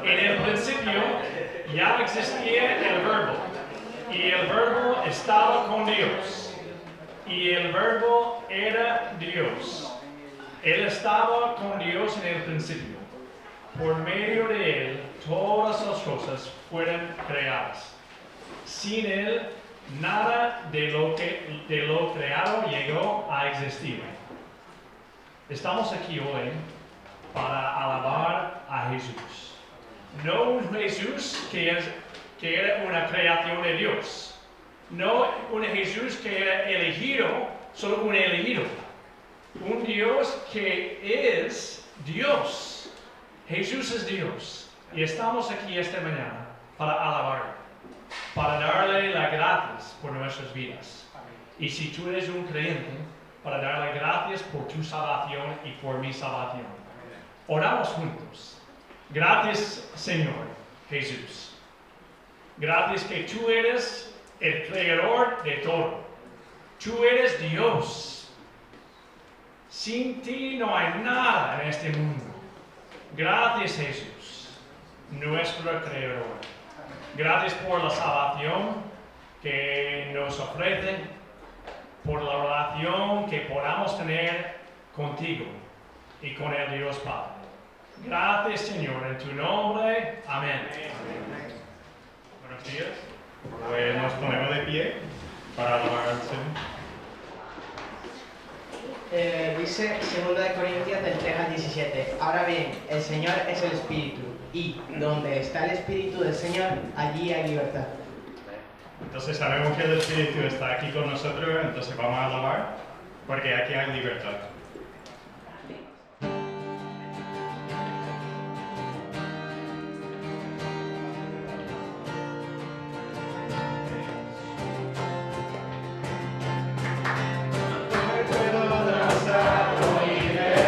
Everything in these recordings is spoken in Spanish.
En el principio ya existía el verbo, y el verbo estaba con Dios, y el verbo era Dios. Él estaba con Dios en el principio. Por medio de Él, todas las cosas fueron creadas. Sin Él, nada de lo creado llegó a existir. Estamos aquí hoy para alabar a Jesús. No un Jesús que era una creación de Dios. No un Jesús que era elegido, solo un elegido. Un Dios que es Dios. Jesús es Dios. Y estamos aquí esta mañana para alabarlo, para darle las gracias por nuestras vidas. Y si tú eres un creyente, para darle gracias por tu salvación y por mi salvación. Oramos juntos. Gracias, Señor Jesús. Gracias que tú eres el creador de todo. Tú eres Dios. Sin ti no hay nada en este mundo. Gracias, Jesús, nuestro creador. Gracias por la salvación que nos ofrece, por la relación que podamos tener contigo y con el Dios Padre. Gracias, Señor, en tu nombre. Amén. Buenos días. Pues nos ponemos de pie para alabar al Señor. Dice 2 Corintios del 3 al 17. Ahora bien, el Señor es el Espíritu, y donde está el Espíritu del Señor, allí hay libertad. Entonces sabemos que el Espíritu está aquí con nosotros, entonces vamos a alabar, porque aquí hay libertad. Hoy puedo danzar con libertad.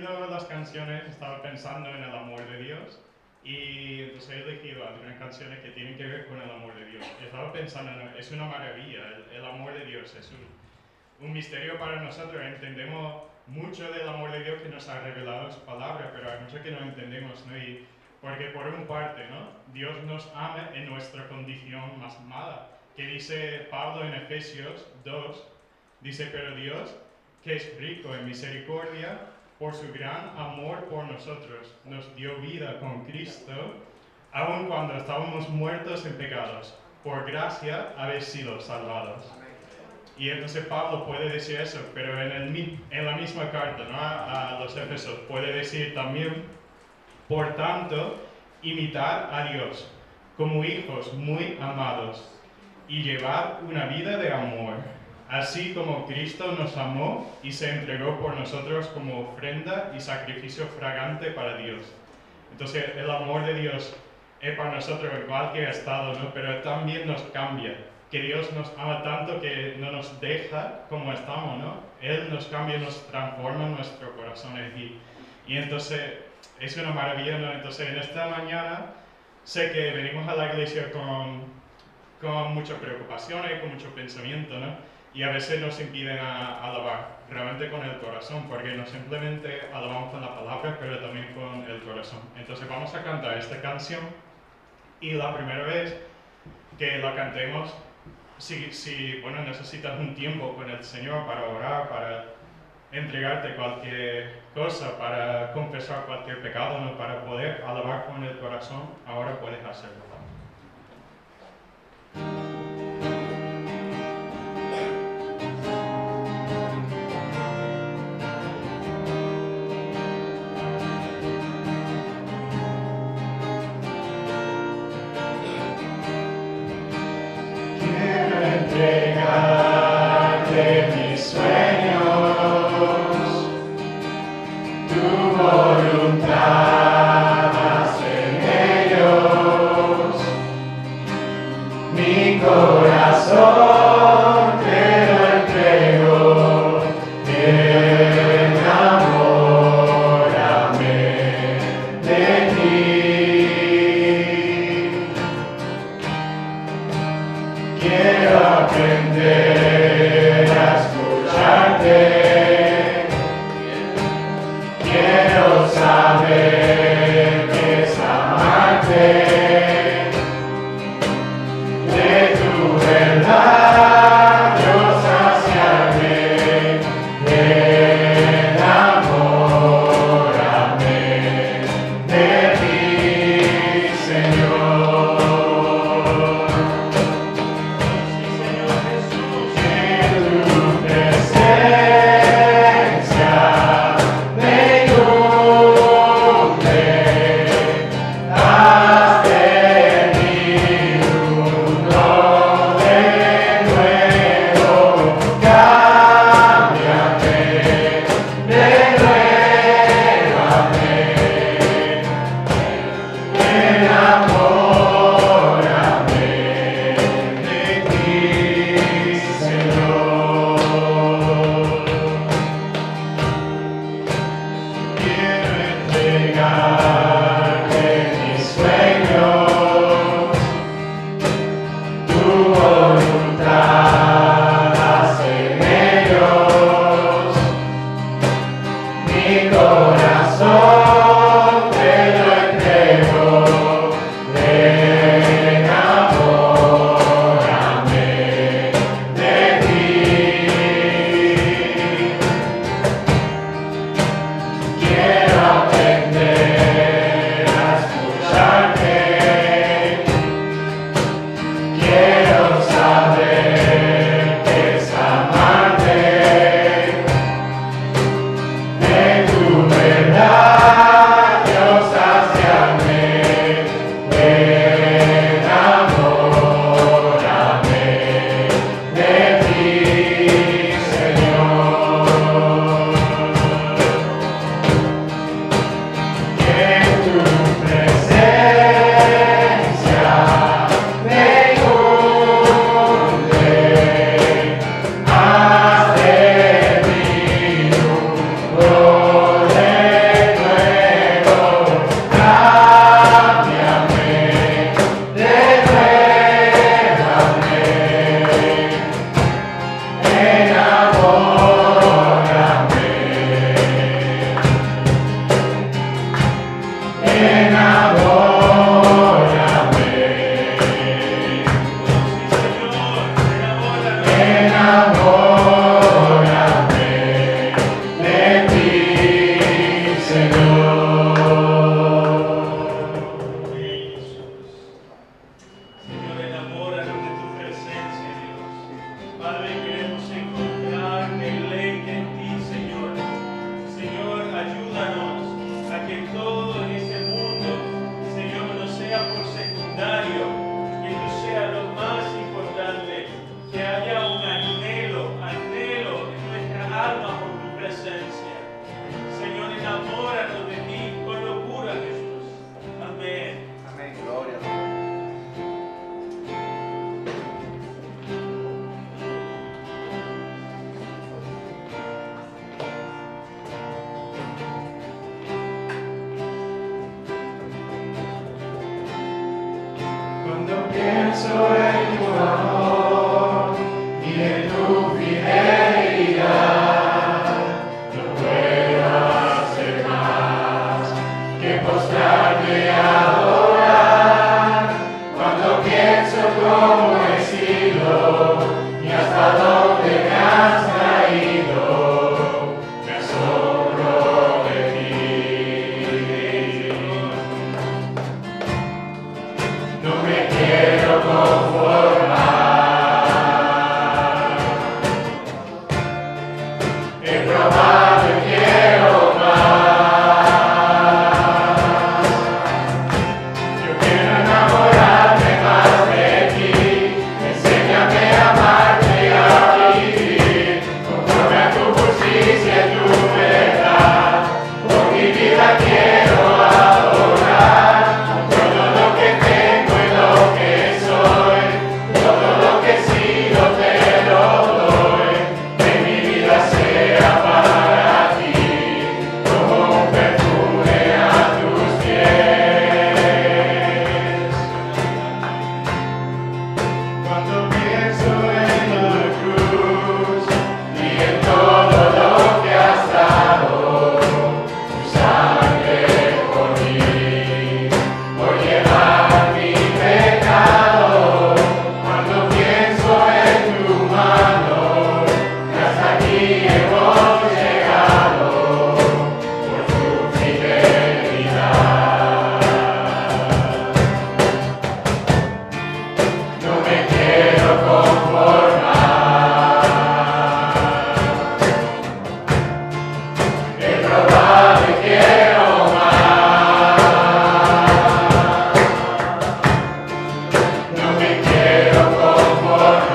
elegido las canciones, estaba pensando en el amor de Dios y entonces he elegido algunas canciones que tienen que ver con el amor de Dios. Y estaba pensando, es una maravilla, el amor de Dios es un misterio para nosotros. Entendemos mucho del amor de Dios que nos ha revelado en su palabra, pero hay mucho que no entendemos, ¿no? Y porque por un parte, ¿no? Dios nos ama en nuestra condición más mala, que dice Pablo en Efesios 2, dice, pero Dios, que es rico en misericordia, por su gran amor por nosotros, nos dio vida con Cristo, aun cuando estábamos muertos en pecados. Por gracia habéis sido salvados. Y entonces Pablo puede decir eso, pero en la misma carta, ¿no? a los Efesios puede decir también, por tanto, imitar a Dios como hijos muy amados y llevar una vida de amor, así como Cristo nos amó y se entregó por nosotros como ofrenda y sacrificio fragante para Dios. Entonces el amor de Dios es para nosotros en cualquier estado, ¿no? Pero también nos cambia, que Dios nos ama tanto que no nos deja como estamos, ¿no? Él nos cambia, nos transforma nuestros corazones y entonces es una maravilla, ¿no? Entonces en esta mañana sé que venimos a la iglesia con muchas preocupaciones, con mucho pensamiento, ¿no? Y a veces nos impiden alabar realmente con el corazón, porque no simplemente alabamos con la palabra, pero también con el corazón. Entonces vamos a cantar esta canción y la primera vez que la cantemos, si bueno, necesitas un tiempo con el Señor para orar, para entregarte cualquier cosa, para confesar cualquier pecado, ¿no? Para poder alabar con el corazón, ahora puedes hacerlo. Entregarte mis sueños, tu voluntad haz en ellos, mi corazón te lo entrego, enamórame de ti. Quiero aprender a escucharte, quiero saber hemos llegado por su fidelidad. No me quiero conformar, he probado y quiero más. No me quiero conformar.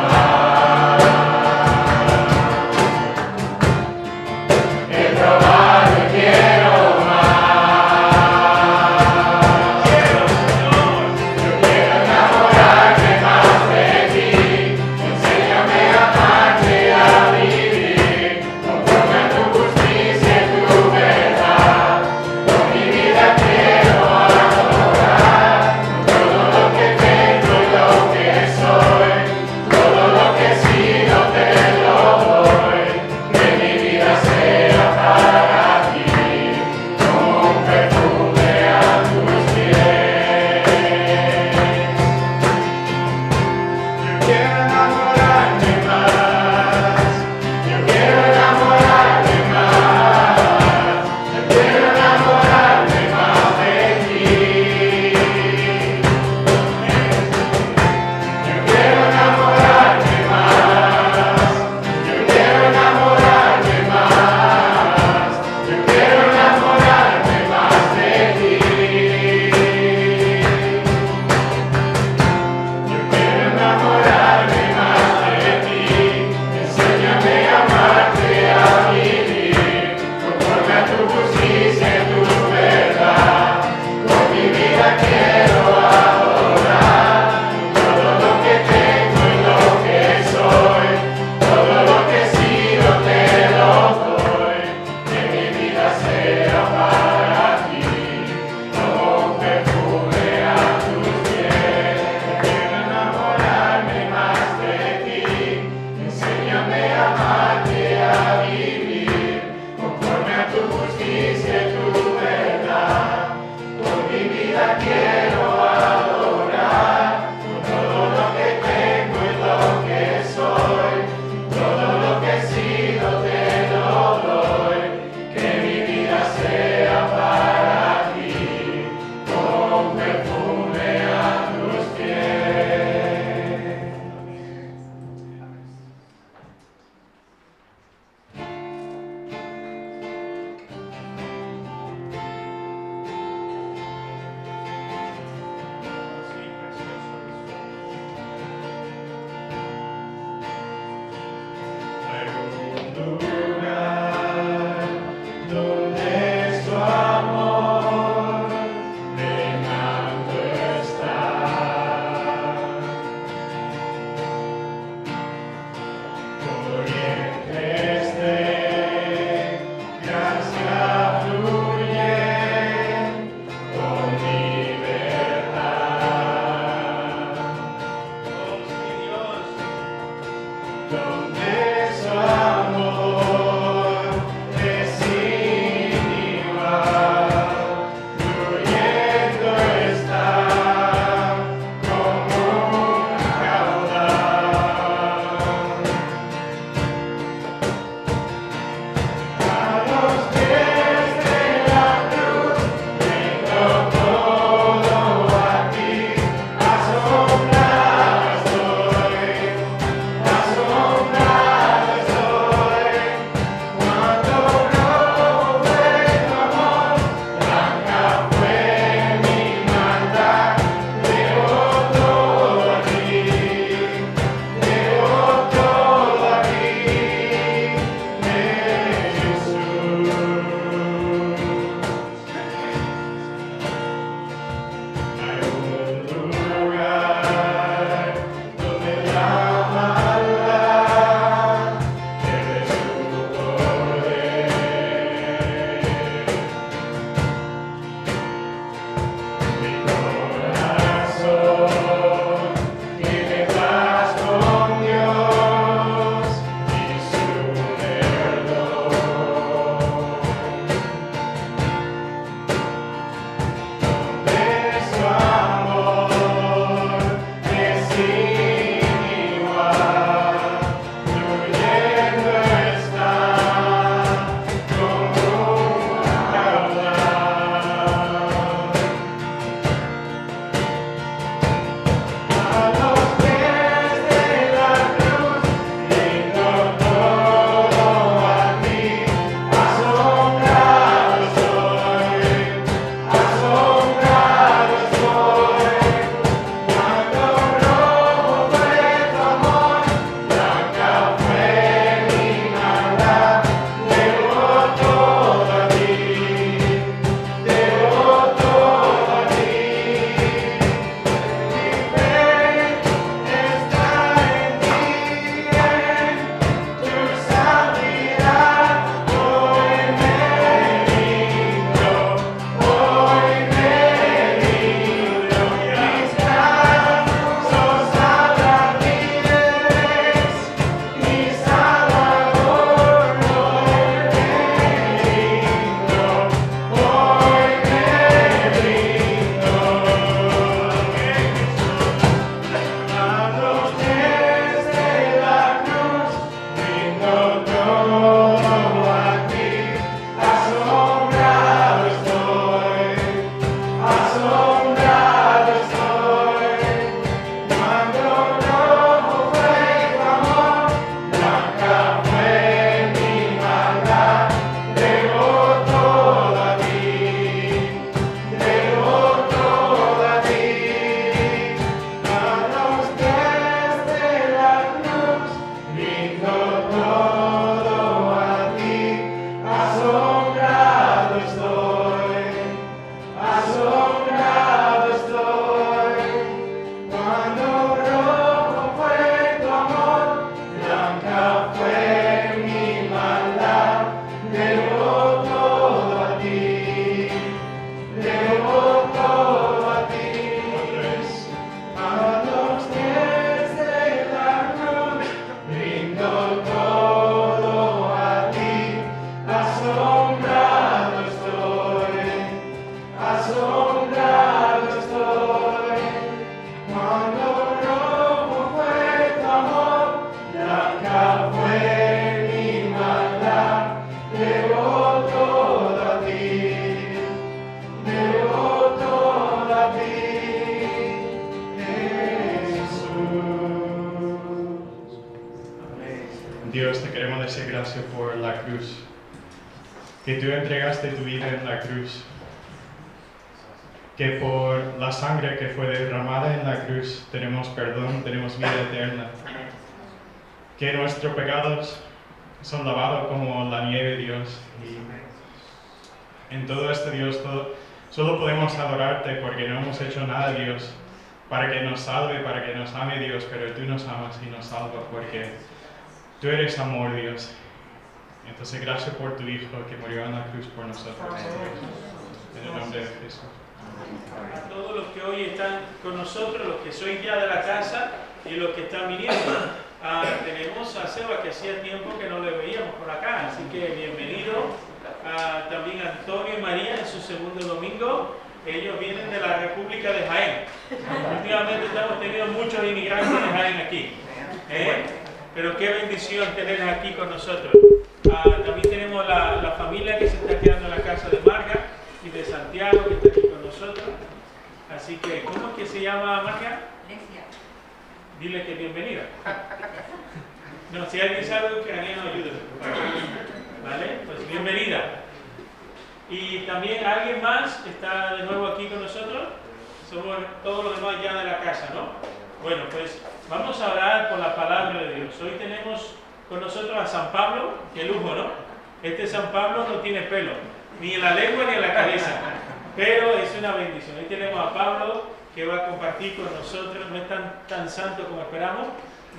darte gracias por la cruz, que tú entregaste tu vida en la cruz, que por la sangre que fue derramada en la cruz tenemos perdón, tenemos vida eterna, que nuestros pecados son lavados como la nieve, Dios, y en todo esto, Dios, solo podemos adorarte porque no hemos hecho nada, Dios, para que nos salve, para que nos ame, Dios, pero tú nos amas y nos salvas porque tú eres amor, Dios. Entonces, gracias por tu Hijo que murió en la cruz por nosotros, Dios. En el nombre de Jesús. A todos los que hoy están con nosotros, los que sois ya de la casa y los que están viniendo. Tenemos a Seba, que hacía tiempo que no le veíamos por acá, así que bienvenido. También a Antonio y María en su segundo domingo. Ellos vienen de la República de Jaén. Últimamente hemos tenido muchos inmigrantes de Jaén aquí. Pero qué bendición tenerlos aquí con nosotros. También tenemos la familia que se está quedando en la casa de Marga y de Santiago, que está aquí con nosotros. Así que, ¿cómo es que se llama Marga? Lesia. Dile que bienvenida. No, si alguien sabe ucraniano, ayúdame. ¿Vale? Pues bienvenida. Y también alguien más está de nuevo aquí con nosotros. Somos todos los demás ya de la casa, ¿no? Bueno, pues vamos a orar por la palabra de Dios. Hoy tenemos con nosotros a San Pablo, qué lujo, ¿no? Este San Pablo no tiene pelo, ni en la lengua ni en la cabeza, pero es una bendición. Hoy tenemos a Pablo que va a compartir con nosotros, no es tan santo como esperamos,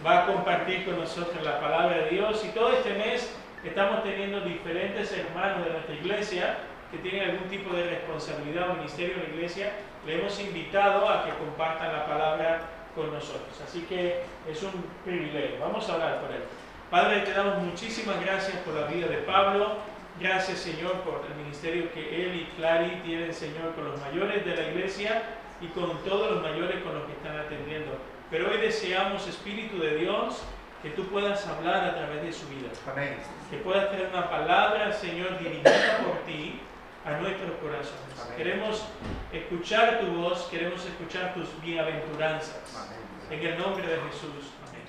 va a compartir con nosotros la palabra de Dios. Y todo este mes estamos teniendo diferentes hermanos de nuestra iglesia que tienen algún tipo de responsabilidad o ministerio en la iglesia. Le hemos invitado a que compartan la palabra con nosotros. Así que es un privilegio. Vamos a hablar por él. Padre, te damos muchísimas gracias por la vida de Pablo. Gracias, Señor, por el ministerio que él y Clary tienen, Señor, con los mayores de la iglesia y con todos los mayores con los que están atendiendo. Pero hoy deseamos, Espíritu de Dios, que tú puedas hablar a través de su vida. Amén. Que puedas tener una palabra, Señor, dirigida por ti a nuestros corazones. Amén. Queremos escuchar tu voz, queremos escuchar tus bienaventuranzas. Amén. En el nombre de Jesús. Amén.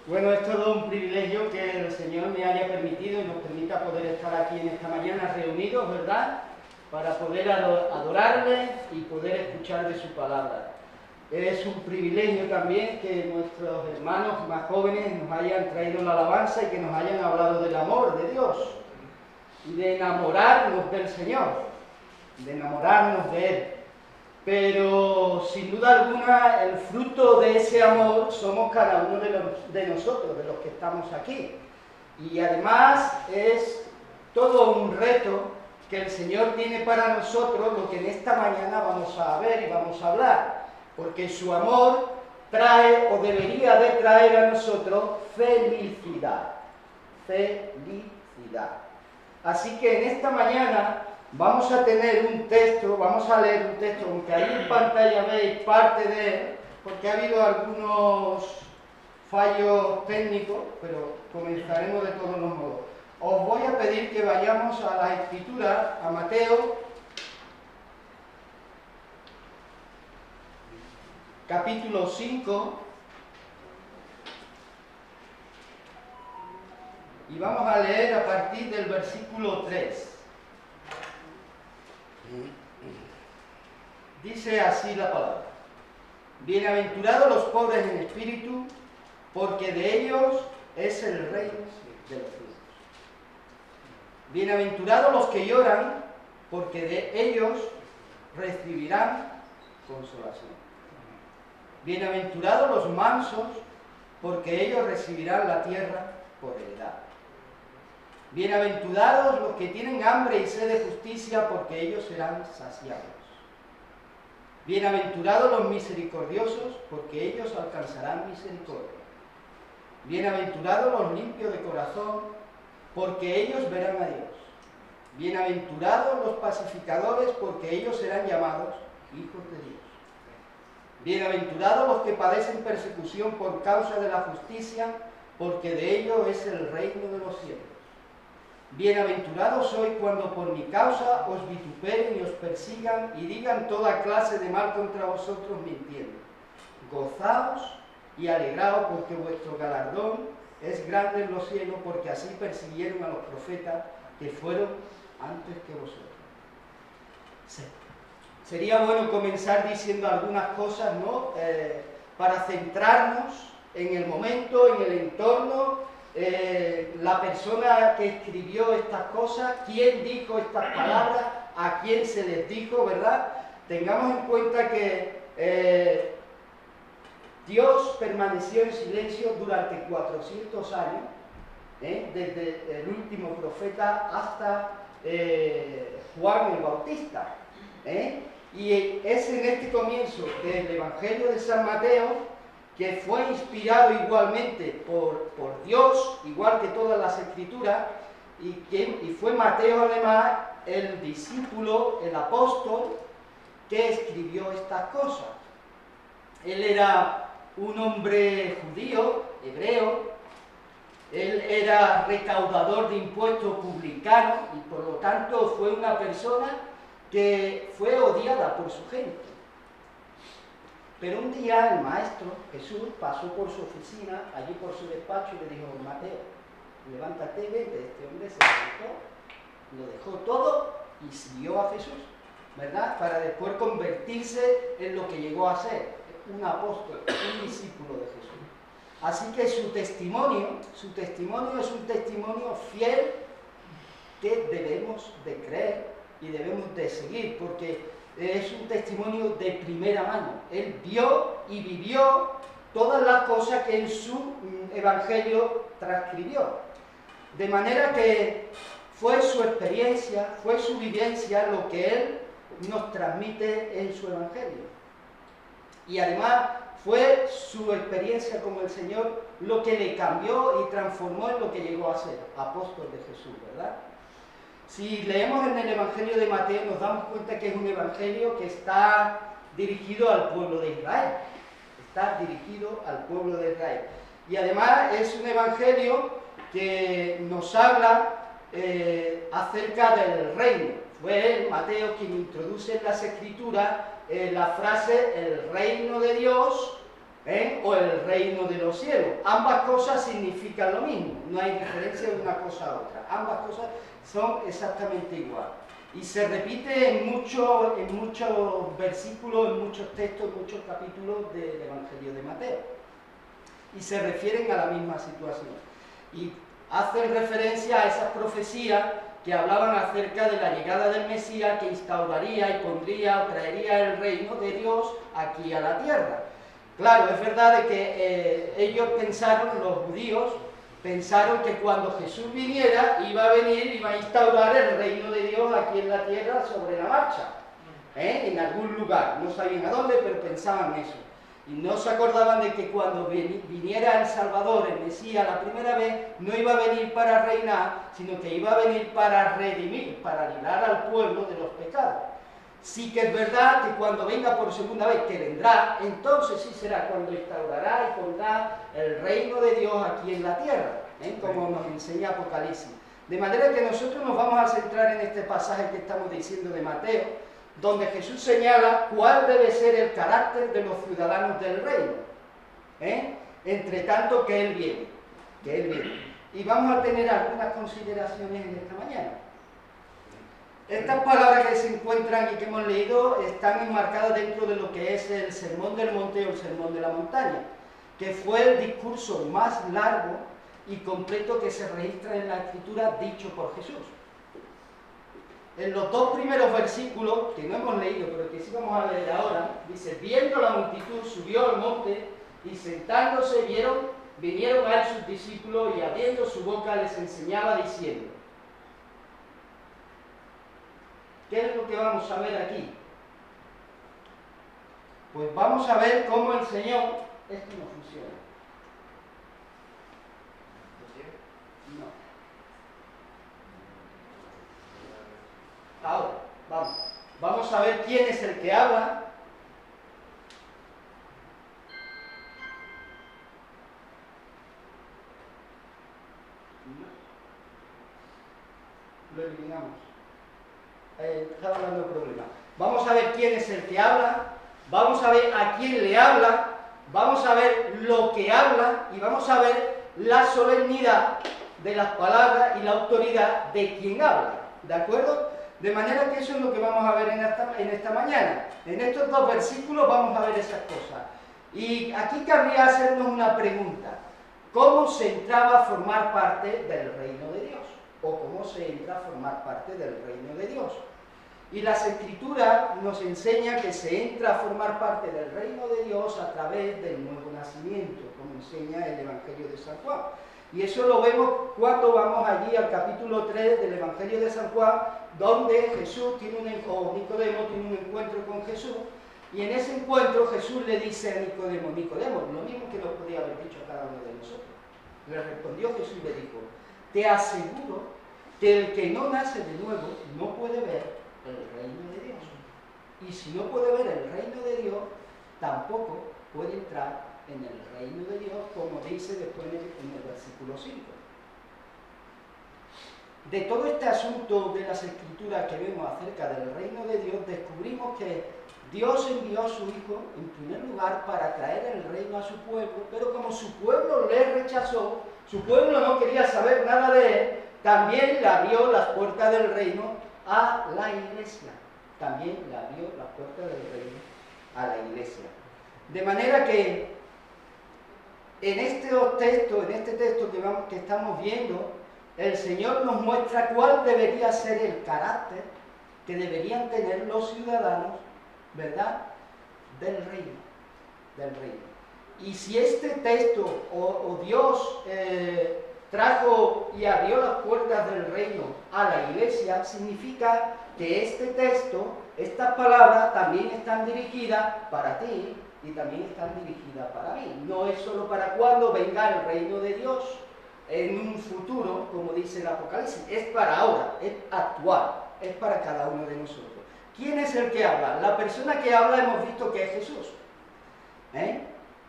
Bueno, es todo un privilegio que el Señor me haya permitido y nos permita poder estar aquí en esta mañana reunidos, ¿verdad? Para poder adorarle y poder escuchar de su palabra. Es un privilegio también que nuestros hermanos más jóvenes nos hayan traído la alabanza y que nos hayan hablado del amor de Dios y de enamorarnos del Señor, de enamorarnos de Él. Pero sin duda alguna el fruto de ese amor somos cada uno de nosotros, de los que estamos aquí. Y además es todo un reto que el Señor tiene para nosotros, lo que en esta mañana vamos a ver y vamos a hablar. Porque su amor trae o debería de traer a nosotros felicidad. Felicidad. Así que en esta mañana vamos a tener un texto, vamos a leer un texto, aunque ahí en pantalla veis parte de él, porque ha habido algunos fallos técnicos, pero comenzaremos de todos los modos. Os voy a pedir que vayamos a la Escritura, a Mateo, capítulo 5, y vamos a leer a partir del versículo 3. Dice así la palabra: bienaventurados los pobres en espíritu, porque de ellos es el reino de los cielos. Bienaventurados los que lloran, porque de ellos recibirán consolación. Bienaventurados los mansos, porque ellos recibirán la tierra por heredad. Bienaventurados los que tienen hambre y sed de justicia, porque ellos serán saciados. Bienaventurados los misericordiosos, porque ellos alcanzarán misericordia. Bienaventurados los limpios de corazón, porque ellos verán a Dios. Bienaventurados los pacificadores, porque ellos serán llamados hijos de Dios. Bienaventurados los que padecen persecución por causa de la justicia, porque de ellos es el reino de los cielos. Bienaventurados sois cuando por mi causa os vituperen y os persigan y digan toda clase de mal contra vosotros mintiendo. Gozaos y alegraos, porque vuestro galardón es grande en los cielos, porque así persiguieron a los profetas que fueron antes que vosotros. Sí. Sería bueno comenzar diciendo algunas cosas, ¿no? Para centrarnos en el momento, en el entorno, la persona que escribió estas cosas, quién dijo estas palabras, a quién se les dijo, ¿verdad? Tengamos en cuenta que Dios permaneció en silencio durante 400 años, desde el último profeta hasta Juan el Bautista. Y es en este comienzo del Evangelio de San Mateo, que fue inspirado igualmente por Dios, igual que todas las Escrituras, y fue Mateo además el discípulo, el apóstol, que escribió estas cosas. Él era un hombre judío, hebreo, él era recaudador de impuestos publicano y por lo tanto fue una persona que fue odiada por su gente. Pero un día el maestro Jesús pasó por su oficina, allí por su despacho, y le dijo: Mateo, levántate, vete. Este hombre se levantó, lo dejó todo y siguió a Jesús, ¿verdad? Para después convertirse en lo que llegó a ser, un apóstol, un discípulo de Jesús. Así que su testimonio es un testimonio fiel que debemos de creer y debemos de seguir, porque es un testimonio de primera mano. Él vio y vivió todas las cosas que en su evangelio transcribió. De manera que fue su experiencia, fue su vivencia lo que él nos transmite en su evangelio. Y además fue su experiencia con el Señor lo que le cambió y transformó en lo que llegó a ser apóstol de Jesús, ¿verdad? Si leemos en el Evangelio de Mateo, nos damos cuenta que es un evangelio que está dirigido al pueblo de Israel. Está dirigido al pueblo de Israel. Y además es un evangelio que nos habla acerca del reino. Fue él, Mateo, quien introduce en las Escrituras la frase el reino de Dios o el reino de los cielos. Ambas cosas significan lo mismo, no hay diferencia de una cosa a otra. Ambas cosas son exactamente igual. Y se repite en muchos versículos, en muchos textos, en muchos capítulos del Evangelio de Mateo. Y se refieren a la misma situación. Y hacen referencia a esas profecías que hablaban acerca de la llegada del Mesías, que instauraría y pondría o traería el reino de Dios aquí a la tierra. Claro, es verdad de que ellos pensaron, los judíos, pensaron que cuando Jesús viniera, iba a instaurar el reino de Dios aquí en la tierra sobre la marcha, en algún lugar. No sabían a dónde, pero pensaban eso. Y no se acordaban de que cuando viniera el Salvador, el Mesías, la primera vez, no iba a venir para reinar, sino que iba a venir para redimir, para librar al pueblo de los pecados. Sí que es verdad que cuando venga por segunda vez, que vendrá, entonces sí será cuando instaurará y pondrá el reino de Dios aquí en la tierra, como nos enseña Apocalipsis. De manera que nosotros nos vamos a centrar en este pasaje que estamos diciendo de Mateo, donde Jesús señala cuál debe ser el carácter de los ciudadanos del reino, entre tanto que Él viene. Y vamos a tener algunas consideraciones en esta mañana. Estas palabras que se encuentran y que hemos leído están enmarcadas dentro de lo que es el Sermón del Monte o el Sermón de la Montaña, que fue el discurso más largo y completo que se registra en la Escritura dicho por Jesús. En los dos primeros versículos, que no hemos leído, pero que sí vamos a leer ahora, dice: viendo la multitud, subió al monte, y sentándose vinieron a él sus discípulos, y abriendo su boca les enseñaba diciendo. ¿Qué es lo que vamos a ver aquí? Pues vamos a ver cómo el Señor... Esto no funciona. No. Ahora, vamos a ver quién es el que habla. Lo eliminamos. Está hablando de problema. Vamos a ver quién es el que habla, vamos a ver a quién le habla, vamos a ver lo que habla y vamos a ver la solemnidad de las palabras y la autoridad de quien habla, ¿de acuerdo? De manera que eso es lo que vamos a ver en esta mañana. En estos dos versículos vamos a ver esas cosas. Y aquí cabría hacernos una pregunta. ¿Cómo se entraba a formar parte del reino de Dios? ¿O cómo se entra a formar parte del reino de Dios? Y las Escrituras nos enseñan que se entra a formar parte del reino de Dios a través del nuevo nacimiento, como enseña el Evangelio de San Juan. Y eso lo vemos cuando vamos allí al capítulo 3 del Evangelio de San Juan, donde Jesús Nicodemo tiene un encuentro con Jesús, y en ese encuentro Jesús le dice a Nicodemo, lo mismo que nos podía haber dicho a cada uno de nosotros. Le respondió Jesús y le dijo, te aseguro que el que no nace de nuevo no puede ver el reino de Dios. Y si no puede ver el reino de Dios, tampoco puede entrar en el reino de Dios, como dice después en el versículo 5. De todo este asunto de las Escrituras que vemos acerca del reino de Dios, descubrimos que Dios envió a su Hijo, en primer lugar, para traer el reino a su pueblo, pero como su pueblo le rechazó, su pueblo no quería saber nada de él, también le abrió las puertas del reino a la iglesia. También le abrió las puertas del reino a la iglesia. De manera que en este texto que estamos viendo, el Señor nos muestra cuál debería ser el carácter que deberían tener los ciudadanos, ¿verdad?, del reino. Y si este texto o Dios trajo y abrió las puertas del reino a la iglesia, significa que este texto, estas palabras también están dirigidas para ti y también están dirigidas para mí. No es solo para cuando venga el reino de Dios en un futuro, como dice el Apocalipsis, es para ahora, es actual, es para cada uno de nosotros. ¿Quién es el que habla? La persona que habla hemos visto que es Jesús.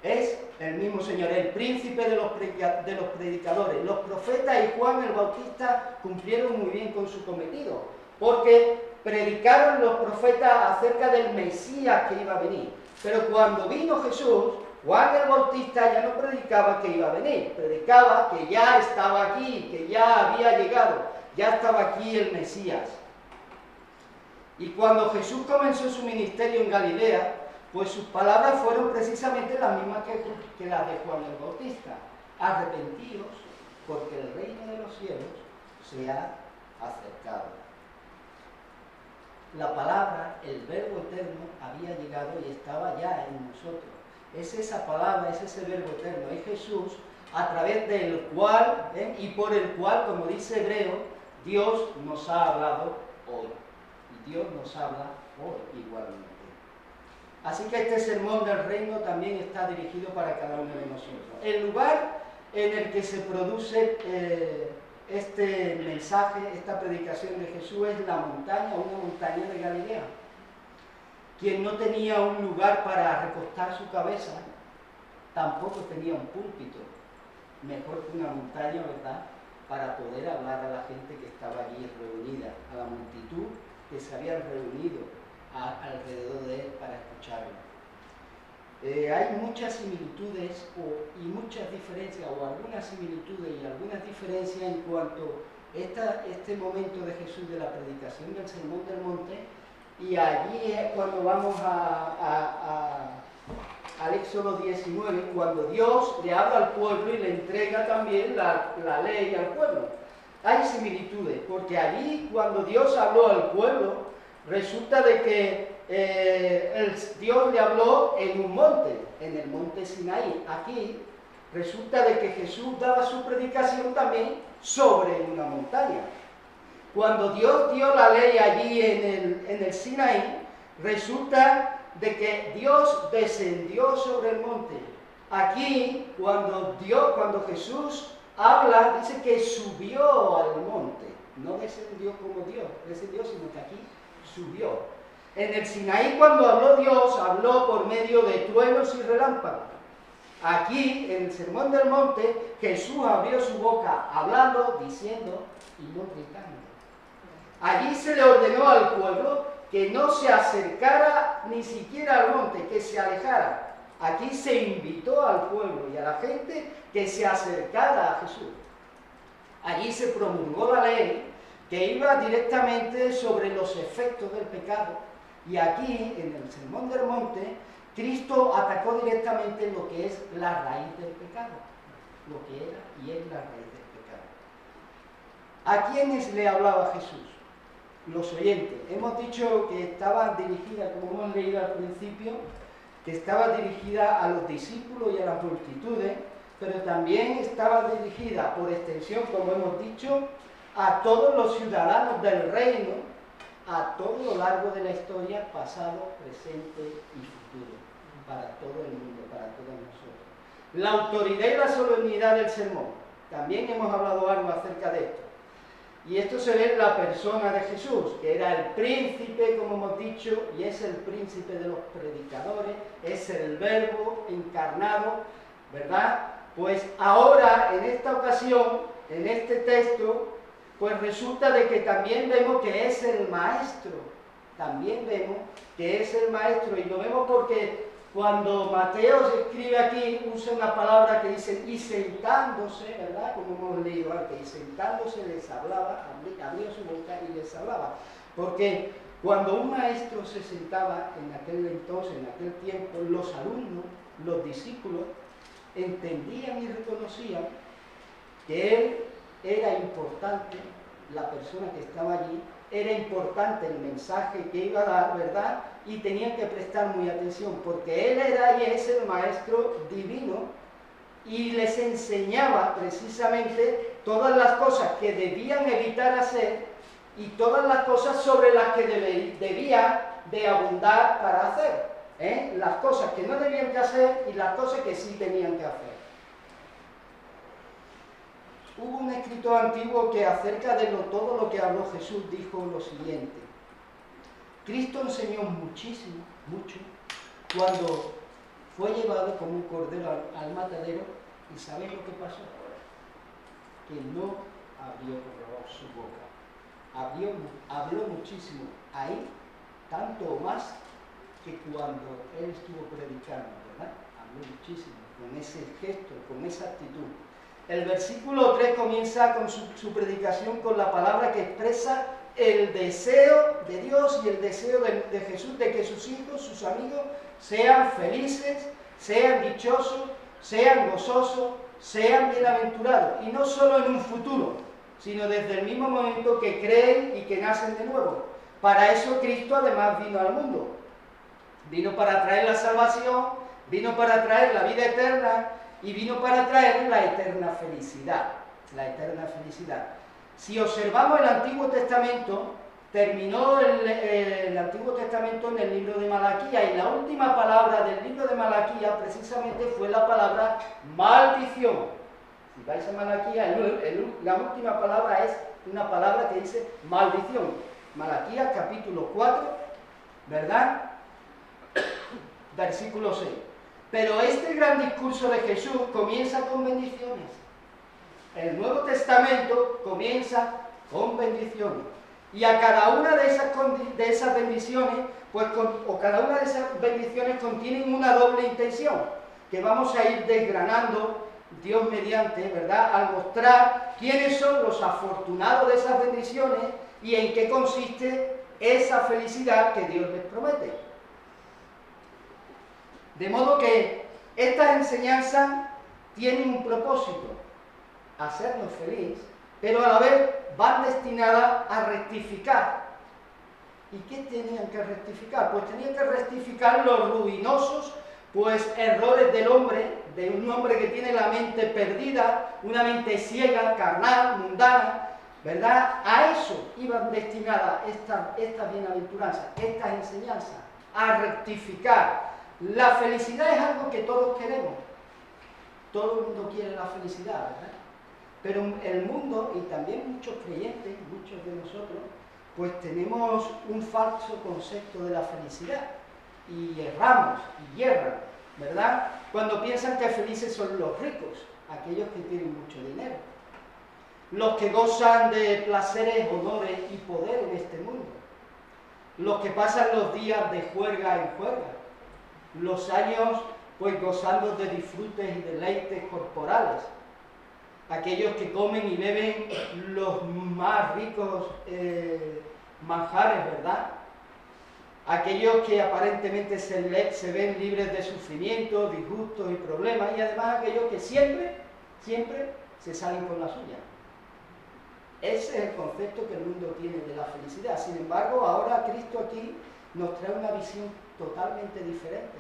Es el mismo Señor, el príncipe de los predicadores. Los profetas y Juan el Bautista cumplieron muy bien con su cometido, porque predicaron los profetas acerca del Mesías que iba a venir. Pero cuando vino Jesús, Juan el Bautista ya no predicaba que iba a venir, predicaba que ya estaba aquí, que ya había llegado, ya estaba aquí el Mesías. Y cuando Jesús comenzó su ministerio en Galilea, pues sus palabras fueron precisamente las mismas que las de Juan el Bautista. Arrepentíos, porque el reino de los cielos se ha acercado. La palabra, el verbo eterno, había llegado y estaba ya en nosotros. Es esa palabra, es ese verbo eterno, es Jesús, a través del cual y por el cual, como dice Hebreo, Dios nos ha hablado hoy. Y Dios nos habla hoy igualmente. Así que este sermón del reino también está dirigido para cada uno de nosotros. El lugar en el que se produce este mensaje, esta predicación de Jesús, es la montaña, una montaña de Galilea. Quien no tenía un lugar para recostar su cabeza, tampoco tenía un púlpito. Mejor que una montaña, ¿verdad?, para poder hablar a la gente que estaba allí reunida, a la multitud que se habían reunido alrededor de él para escucharlo. Hay muchas similitudes y muchas diferencias, o algunas similitudes y algunas diferencias en cuanto a este momento de Jesús de la predicación del Sermón del Monte, y allí es cuando vamos al Éxodo 19, cuando Dios le habla al pueblo y le entrega también la ley al pueblo. Hay similitudes, porque allí cuando Dios habló al pueblo, resulta de que Dios le habló en un monte, en el monte Sinaí. Aquí resulta de que Jesús daba su predicación también sobre una montaña. Cuando Dios dio la ley allí en el Sinaí, resulta de que Dios descendió sobre el monte. Aquí, cuando Jesús habla, dice que subió al monte. No descendió como Dios, descendió, sino que aquí subió. En el Sinaí, cuando habló Dios, habló por medio de truenos y relámpagos. Aquí, en el Sermón del Monte, Jesús abrió su boca hablando, diciendo y no gritando. Allí se le ordenó al pueblo que no se acercara ni siquiera al monte, que se alejara. Aquí se invitó al pueblo y a la gente que se acercara a Jesús. Allí se promulgó la ley que iba directamente sobre los efectos del pecado. Y aquí, en el Sermón del Monte, Cristo atacó directamente lo que es la raíz del pecado. Lo que era y es la raíz del pecado. ¿A quiénes le hablaba Jesús? Los oyentes. Hemos dicho que estaba dirigida, como hemos leído al principio, que estaba dirigida a los discípulos y a las multitudes, pero también estaba dirigida por extensión, como hemos dicho, a todos los ciudadanos del reino, a todo lo largo de la historia, pasado, presente y futuro, para todo el mundo, para todos nosotros. La autoridad y la solemnidad del sermón. También hemos hablado algo acerca de esto. Y esto se ve en la persona de Jesús, que era el príncipe, como hemos dicho, y es el príncipe de los predicadores, es el verbo encarnado, ¿verdad? Pues ahora, en esta ocasión, en este texto, pues resulta de que también vemos que es el maestro. También vemos que es el maestro, y lo vemos porque cuando Mateo se escribe aquí, usa una palabra que dice, y sentándose, ¿verdad? Como hemos leído antes, y sentándose les hablaba, abrió su boca y les hablaba. Porque cuando un maestro se sentaba en aquel entonces, en aquel tiempo, los alumnos, los discípulos, entendían y reconocían que él era importante, la persona que estaba allí, era importante el mensaje que iba a dar, ¿verdad? Y tenían que prestar muy atención, porque él era y es el maestro divino, y les enseñaba precisamente todas las cosas que debían evitar hacer y todas las cosas sobre las que debían de abundar para hacer, ¿eh? Las cosas que no debían que hacer y las cosas que sí tenían que hacer. Hubo un escritor antiguo que acerca de todo lo que habló Jesús dijo lo siguiente: Cristo enseñó muchísimo, mucho, cuando fue llevado como un cordero al matadero, y ¿sabéis lo que pasó? Que no abrió su boca. Habló muchísimo, ahí, tanto o más que cuando él estuvo predicando, ¿verdad? Habló muchísimo, con ese gesto, con esa actitud. El versículo 3 comienza con su predicación con la palabra que expresa el deseo de Dios y el deseo de Jesús de que sus hijos, sus amigos, sean felices, sean dichosos, sean gozosos, sean bienaventurados. Y no solo en un futuro, sino desde el mismo momento que creen y que nacen de nuevo. Para eso Cristo además vino al mundo. Vino para traer la salvación, vino para traer la vida eterna, y vino para traer la eterna felicidad. La eterna felicidad. Si observamos el Antiguo Testamento, terminó el Antiguo Testamento en el libro de Malaquías, y la última palabra del libro de Malaquías precisamente fue la palabra maldición. Si vais a Malaquías, la última palabra es una palabra que dice maldición. Malaquías capítulo 4, ¿verdad? Versículo 6. Pero este gran discurso de Jesús comienza con bendiciones. El Nuevo Testamento comienza con bendiciones. Y a cada una de esas bendiciones, cada una de esas bendiciones contienen una doble intención, que vamos a ir desgranando, Dios mediante, ¿verdad? Al mostrar quiénes son los afortunados de esas bendiciones y en qué consiste esa felicidad que Dios les promete. De modo que estas enseñanzas tienen un propósito, hacernos felices, pero a la vez van destinadas a rectificar. ¿Y qué tenían que rectificar? Pues tenían que rectificar los ruinosos errores del hombre, de un hombre que tiene la mente perdida, una mente ciega, carnal, mundana, ¿verdad? A eso iban destinadas estas bienaventuranzas, estas enseñanzas, a rectificar. La felicidad es algo que todos queremos. Todo el mundo quiere la felicidad, ¿verdad? Pero el mundo, y también muchos creyentes, muchos de nosotros, pues tenemos un falso concepto de la felicidad. Y erramos, y hierran, ¿verdad? Cuando piensan que felices son los ricos, aquellos que tienen mucho dinero. Los que gozan de placeres, honores y poder en este mundo. Los que pasan los días de juerga en juerga. Los años pues gozando de disfrutes y deleites corporales. Aquellos que comen y beben los más ricos manjares, ¿verdad? Aquellos que aparentemente se ven libres de sufrimiento, disgustos y problemas, y además aquellos que siempre se salen con la suya. Ese es el concepto que el mundo tiene de la felicidad. Sin embargo, ahora Cristo aquí nos trae una visión totalmente diferente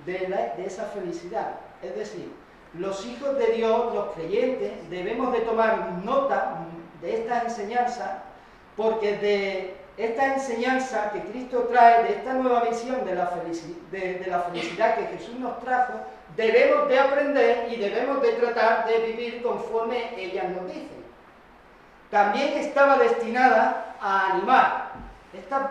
de esa felicidad. Es decir, los hijos de Dios, los creyentes, debemos de tomar nota de esta enseñanza, porque de esta enseñanza que Cristo trae, de esta nueva visión de la felicidad que Jesús nos trajo, debemos de aprender y debemos de tratar de vivir conforme ellas nos dicen. También estaba destinada a animar. Estas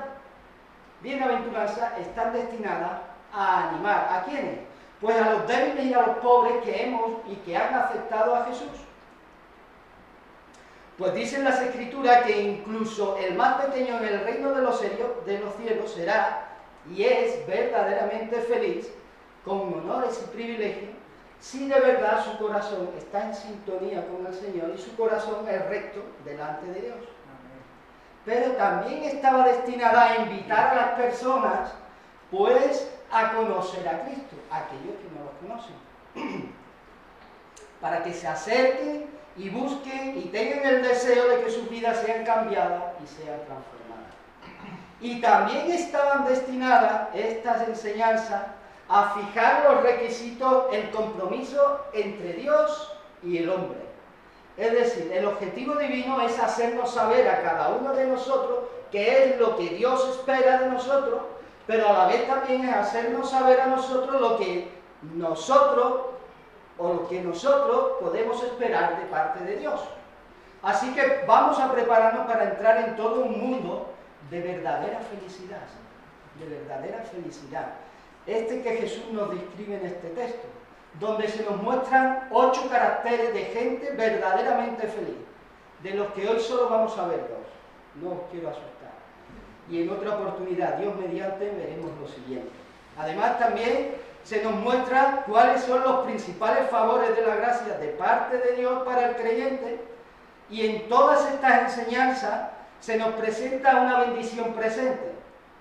bienaventuranzas están destinadas a animar. ¿A quiénes? Pues a los débiles y a los pobres que han aceptado a Jesús. Pues dicen las Escrituras que incluso el más pequeño en el reino de los cielos será y es verdaderamente feliz, con honores y privilegios, si de verdad su corazón está en sintonía con el Señor y su corazón es recto delante de Dios. Pero también estaba destinada a invitar a las personas, pues, a conocer a Cristo, a aquellos que no lo conocen, para que se acerquen y busquen y tengan el deseo de que sus vidas sean cambiadas y sean transformadas. Y también estaban destinadas estas enseñanzas a fijar los requisitos, el compromiso entre Dios y el hombre. Es decir, el objetivo divino es hacernos saber a cada uno de nosotros qué es lo que Dios espera de nosotros, pero a la vez también es hacernos saber a nosotros lo que nosotros podemos esperar de parte de Dios. Así que vamos a prepararnos para entrar en todo un mundo de verdadera felicidad, este que Jesús nos describe en este texto, donde se nos muestran 8 caracteres de gente verdaderamente feliz, de los que hoy solo vamos a ver 2, no os quiero asustar. Y en otra oportunidad, Dios mediante, veremos lo siguiente. Además también se nos muestra cuáles son los principales favores de la gracia de parte de Dios para el creyente, y en todas estas enseñanzas se nos presenta una bendición presente,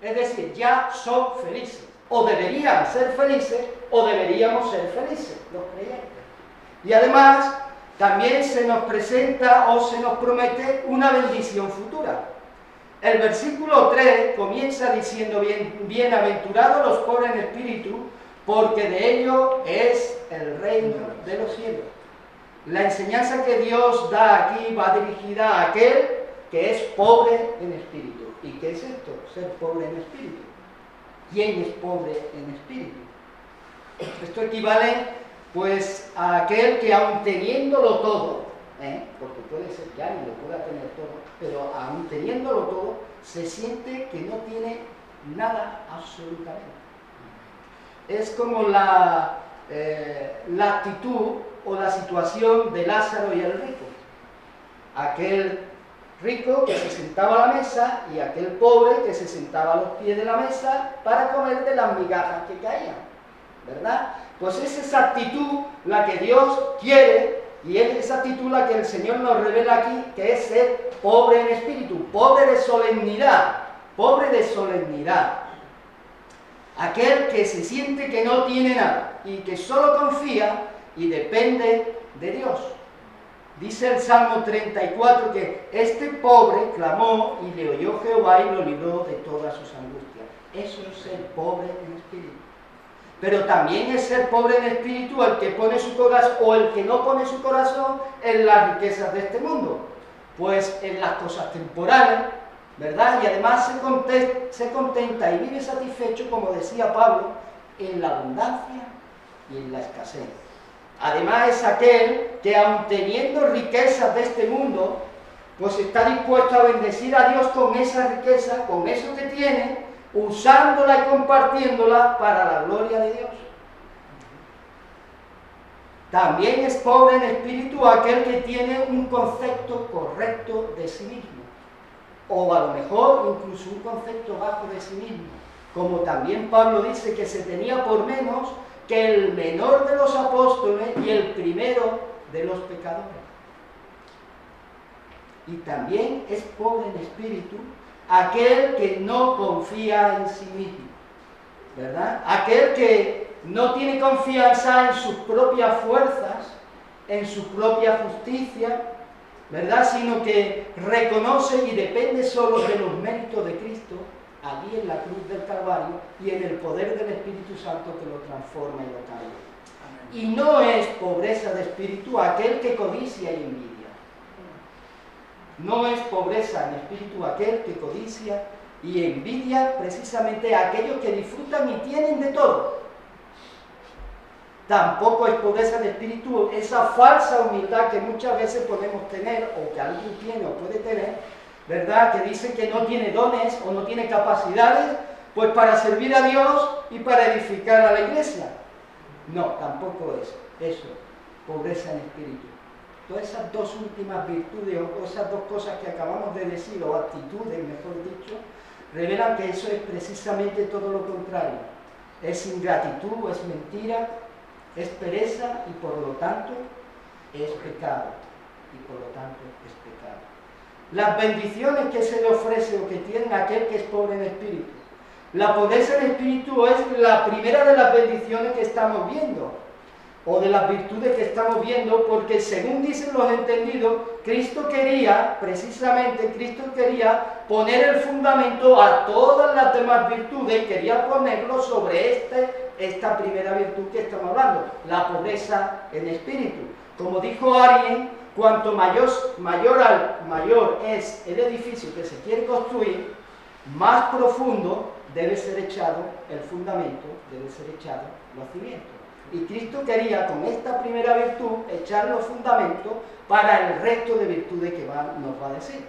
es decir, ya son felices, o deberían ser felices, o deberíamos ser felices los creyentes. Y además también se nos presenta o se nos promete una bendición futura. El versículo 3 comienza diciendo: bienaventurados los pobres en espíritu, porque de ellos es el reino de los cielos. La enseñanza que Dios da aquí va dirigida a aquel que es pobre en espíritu. ¿Y qué es esto? Ser pobre en espíritu. ¿Quién es pobre en espíritu? Esto equivale pues a aquel que aun teniéndolo todo, porque puede ser que alguien lo pueda tener todo, pero aun teniéndolo todo, se siente que no tiene nada absolutamente. Es como la actitud o la situación de Lázaro y el rico. Aquel rico que se sentaba a la mesa y aquel pobre que se sentaba a los pies de la mesa para comer de las migajas que caían, ¿verdad? Pues es esa actitud la que Dios quiere, y es esa actitud la que el Señor nos revela aquí, que es ser pobre en espíritu, pobre de solemnidad, aquel que se siente que no tiene nada y que solo confía y depende de Dios. Dice el Salmo 34 que este pobre clamó y le oyó Jehová y lo libró de todas sus angustias. Eso es ser pobre en espíritu. Pero también es ser pobre en espíritu el que pone su corazón o el que no pone su corazón en las riquezas de este mundo, pues en las cosas temporales, ¿verdad? Y además se contenta y vive satisfecho, como decía Pablo, en la abundancia y en la escasez. Además es aquel que, aun teniendo riquezas de este mundo, pues está dispuesto a bendecir a Dios con esa riqueza, con eso que tiene, usándola y compartiéndola para la gloria de Dios. También es pobre en espíritu aquel que tiene un concepto correcto de sí mismo, o a lo mejor incluso un concepto bajo de sí mismo, como también Pablo dice que se tenía por menos que el menor de los apóstoles y el primero de los pecadores. Y también es pobre en espíritu aquel que no confía en sí mismo, ¿verdad? Aquel que no tiene confianza en sus propias fuerzas, en su propia justicia, ¿verdad? Sino que reconoce y depende solo de los méritos de Cristo, allí en la cruz del Calvario y en el poder del Espíritu Santo que lo transforma y lo cambia. Y no es pobreza de espíritu aquel que codicia y envidia. No es pobreza en espíritu aquel que codicia y envidia precisamente a aquellos que disfrutan y tienen de todo. Tampoco es pobreza de espíritu esa falsa humildad que muchas veces podemos tener, o que alguien tiene o puede tener, ¿verdad? Que dice que no tiene dones o no tiene capacidades, pues para servir a Dios y para edificar a la iglesia. No, tampoco es eso, pobreza en espíritu. Todas esas dos últimas virtudes, o esas dos cosas que acabamos de decir, o actitudes, mejor dicho, revelan que eso es precisamente todo lo contrario. Es ingratitud, es mentira, es pereza y por lo tanto es pecado. Y por lo tanto es pecado. Las bendiciones que se le ofrece o que tiene aquel que es pobre en espíritu. La pobreza en espíritu es la primera de las bendiciones que estamos viendo, o de las virtudes que estamos viendo, porque según dicen los entendidos, Cristo quería poner el fundamento a todas las demás virtudes y quería ponerlo sobre esta primera virtud que estamos hablando, la pobreza en espíritu. Como dijo alguien, cuanto mayor es el edificio que se quiere construir, más profundo debe ser echado el fundamento, debe ser echado los cimientos. Y Cristo quería con esta primera virtud echar los fundamentos para el resto de virtudes que nos va a decir.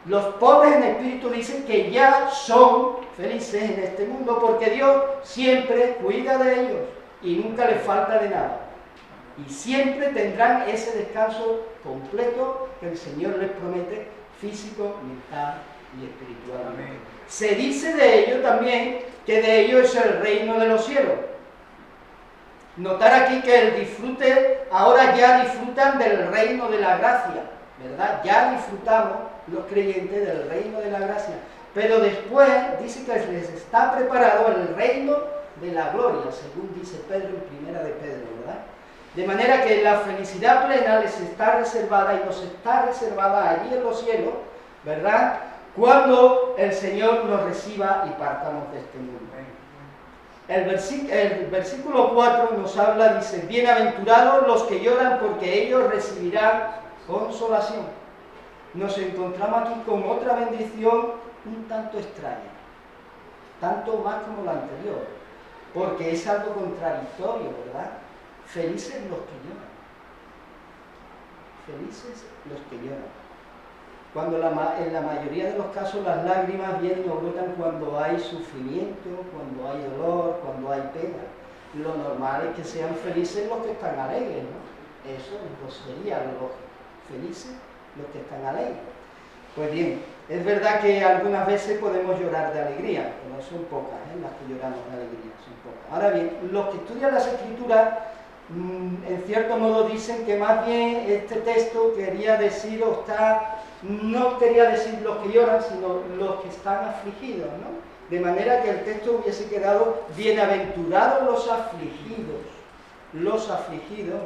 Los pobres en espíritu dicen que ya son felices en este mundo porque Dios siempre cuida de ellos y nunca les falta de nada. Y siempre tendrán ese descanso completo que el Señor les promete, físico, mental y espiritualmente. Se dice de ellos también que de ellos es el reino de los cielos. Notar aquí que el disfrute, ahora ya disfrutan del reino de la gracia, ¿verdad? Ya disfrutamos los creyentes del reino de la gracia. Pero después dice que les está preparado el reino de la gloria, según dice Pedro en Primera de Pedro, ¿verdad? De manera que la felicidad plena les está reservada y nos está reservada allí en los cielos, ¿verdad? Cuando el Señor nos reciba y partamos de este mundo. El versículo 4 nos habla, dice, bienaventurados los que lloran porque ellos recibirán consolación. Nos encontramos aquí con otra bendición un tanto extraña, tanto más como la anterior, porque es algo contradictorio, ¿verdad? Felices los que lloran. Felices los que lloran. Cuando en la mayoría de los casos las lágrimas vienen o brotan cuando hay sufrimiento, cuando hay dolor, cuando hay pena. Lo normal es que sean felices los que están alegres, ¿no? Eso sería lo lógico. Felices los que están alegres. Pues bien, es verdad que algunas veces podemos llorar de alegría, pero son pocas, las que lloramos de alegría, son pocas. Ahora bien, los que estudian las Escrituras en cierto modo dicen que más bien este texto quería decir no quería decir los que lloran, sino los que están afligidos, ¿no? De manera que el texto hubiese quedado bienaventurados los afligidos,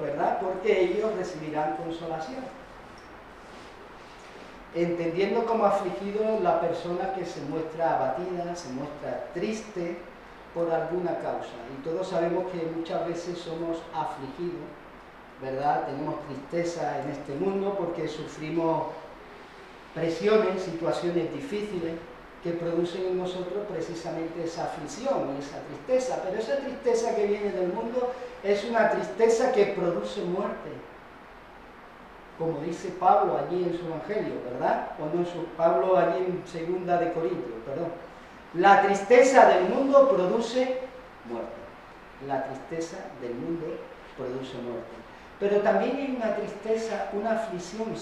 ¿verdad? Porque ellos recibirán consolación. Entendiendo como afligido la persona que se muestra abatida, se muestra triste por alguna causa. Y todos sabemos que muchas veces somos afligidos, ¿verdad? Tenemos tristeza en este mundo porque sufrimos presiones, situaciones difíciles que producen en nosotros precisamente esa aflicción y esa tristeza. Pero esa tristeza que viene del mundo es una tristeza que produce muerte. Como dice Pablo allí en su Evangelio, ¿verdad? O no, Pablo allí en 2 de Corintios, perdón. La tristeza del mundo produce muerte. La tristeza del mundo produce muerte. Pero también hay una tristeza, una aflicción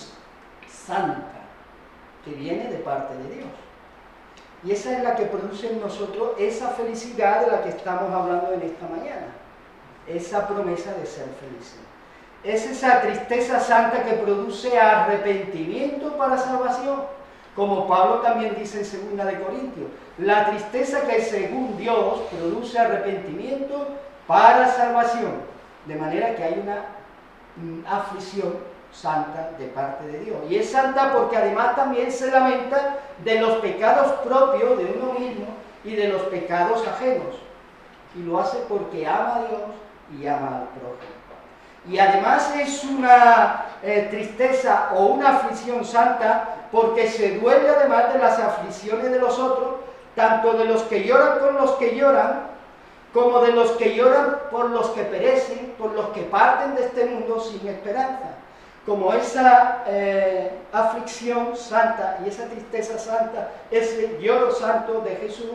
santa, que viene de parte de Dios. Y esa es la que produce en nosotros esa felicidad de la que estamos hablando en esta mañana. esa promesa de ser felices. Es esa tristeza santa que produce arrepentimiento para salvación, como Pablo también dice en 2 de Corintios, la tristeza que según Dios produce arrepentimiento para salvación, de manera que hay una aflicción santa de parte de Dios. Y es santa porque además también se lamenta de los pecados propios de uno mismo y de los pecados ajenos. Y lo hace porque ama a Dios y ama al prójimo. Y además es una tristeza o una aflicción santa porque se duele además de las aflicciones de los otros, tanto de los que lloran con los que lloran, como de los que lloran por los que perecen, por los que parten de este mundo sin esperanza. Como esa aflicción santa y esa tristeza santa, ese lloro santo de Jesús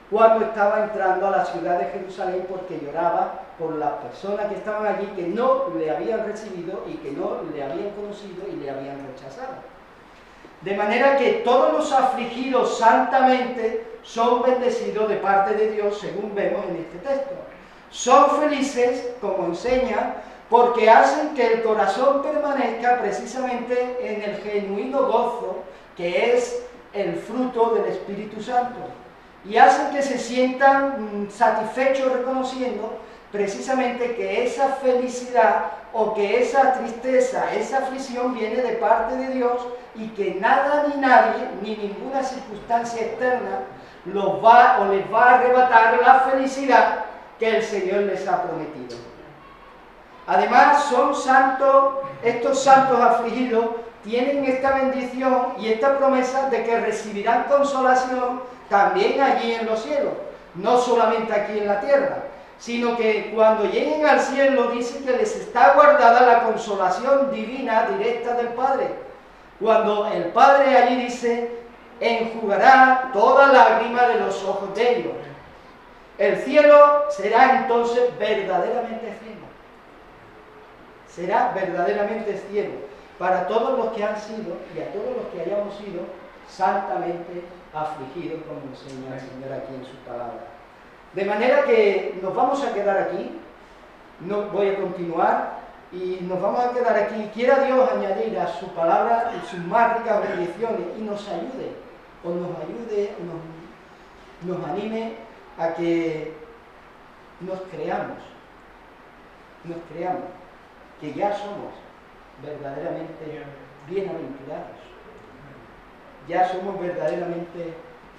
cuando estaba entrando a la ciudad de Jerusalén, porque lloraba por las personas que estaban allí, que no le habían recibido y que no le habían conocido y le habían rechazado. De manera que todos los afligidos santamente son bendecidos de parte de Dios, según vemos en este texto. Son felices, como enseña, porque hacen que el corazón permanezca precisamente en el genuino gozo, que es el fruto del Espíritu Santo. Y hacen que se sientan satisfechos reconociendo precisamente que esa felicidad o que esa tristeza, esa aflicción viene de parte de Dios y que nada ni nadie, ni ninguna circunstancia externa los va o les va a arrebatar la felicidad que el Señor les ha prometido. Además, son santos, estos santos afligidos tienen esta bendición y esta promesa de que recibirán consolación también allí en los cielos, no solamente aquí en la tierra, sino que cuando lleguen al cielo dice que les está guardada la consolación divina directa del Padre. Cuando el Padre allí dice, enjugará toda lágrima de los ojos de ellos. El cielo será entonces verdaderamente cielo. Será verdaderamente cielo para todos los que han sido y a todos los que hayamos sido santamente afligidos, como enseña el Señor aquí en su palabra. De manera que nos vamos a quedar aquí, no voy a continuar, y nos vamos a quedar aquí. Quiera Dios añadir a su palabra sus más ricas bendiciones y nos ayude, nos anime a que nos creamos que ya somos verdaderamente bienaventurados, ya somos verdaderamente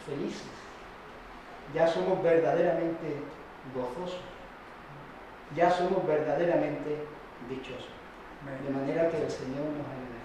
felices, ya somos verdaderamente gozosos, ya somos verdaderamente dichosos. De manera que el Señor nos ayude.